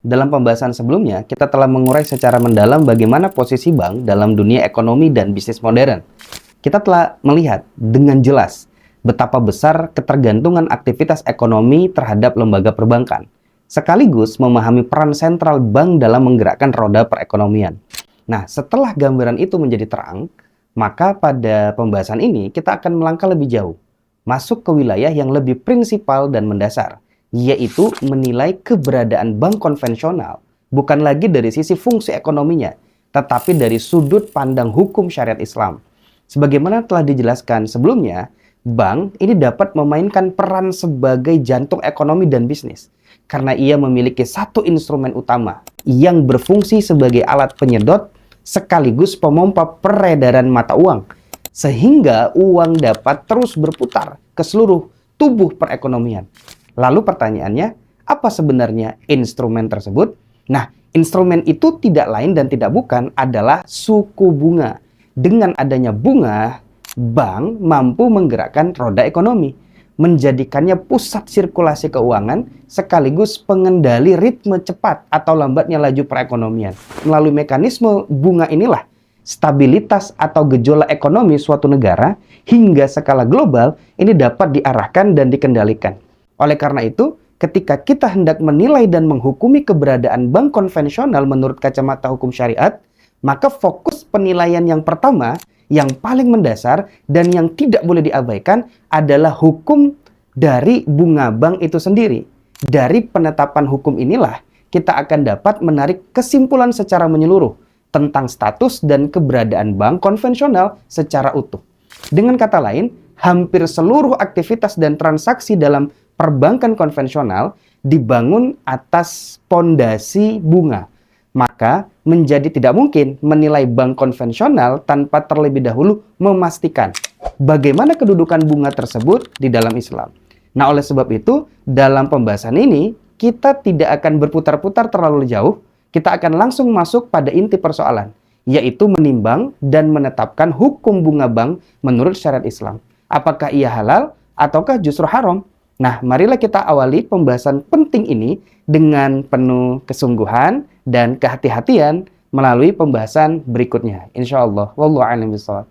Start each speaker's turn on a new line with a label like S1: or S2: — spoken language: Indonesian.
S1: dalam pembahasan sebelumnya, kita telah mengurai secara mendalam bagaimana posisi bank dalam dunia ekonomi dan bisnis modern. Kita telah melihat dengan jelas betapa besar ketergantungan aktivitas ekonomi terhadap lembaga perbankan, sekaligus memahami peran sentral bank dalam menggerakkan roda perekonomian. Nah, setelah gambaran itu menjadi terang, maka pada pembahasan ini kita akan melangkah lebih jauh, masuk ke wilayah yang lebih prinsipal dan mendasar, yaitu menilai keberadaan bank konvensional bukan lagi dari sisi fungsi ekonominya, tetapi dari sudut pandang hukum syariat Islam. Sebagaimana telah dijelaskan sebelumnya, bank ini dapat memainkan peran sebagai jantung ekonomi dan bisnis, karena ia memiliki satu instrumen utama yang berfungsi sebagai alat penyedot sekaligus pemompa peredaran mata uang, sehingga uang dapat terus berputar ke seluruh tubuh perekonomian. Lalu pertanyaannya, apa sebenarnya instrumen tersebut? Nah, instrumen itu tidak lain dan tidak bukan adalah suku bunga. Dengan adanya bunga, bank mampu menggerakkan roda ekonomi, menjadikannya pusat sirkulasi keuangan sekaligus pengendali ritme cepat atau lambatnya laju perekonomian. Melalui mekanisme bunga inilah, stabilitas atau gejolak ekonomi suatu negara hingga skala global ini dapat diarahkan dan dikendalikan. Oleh karena itu, ketika kita hendak menilai dan menghukumi keberadaan bank konvensional menurut kacamata hukum syariat, maka fokus penilaian yang pertama, yang paling mendasar dan yang tidak boleh diabaikan adalah hukum dari bunga bank itu sendiri. Dari penetapan hukum inilah, kita akan dapat menarik kesimpulan secara menyeluruh tentang status dan keberadaan bank konvensional secara utuh. Dengan kata lain, hampir seluruh aktivitas dan transaksi dalam perbankan konvensional dibangun atas pondasi bunga. Maka menjadi tidak mungkin menilai bank konvensional tanpa terlebih dahulu memastikan bagaimana kedudukan bunga tersebut di dalam Islam. Nah, oleh sebab itu, dalam pembahasan ini, kita tidak akan berputar-putar terlalu jauh, kita akan langsung masuk pada inti persoalan, yaitu menimbang dan menetapkan hukum bunga bank menurut syariat Islam. Apakah ia halal ataukah justru haram? Nah, marilah kita awali pembahasan penting ini dengan penuh kesungguhan dan kehati-hatian melalui pembahasan berikutnya. Insya Allah. Wallahu a'lam bishawab.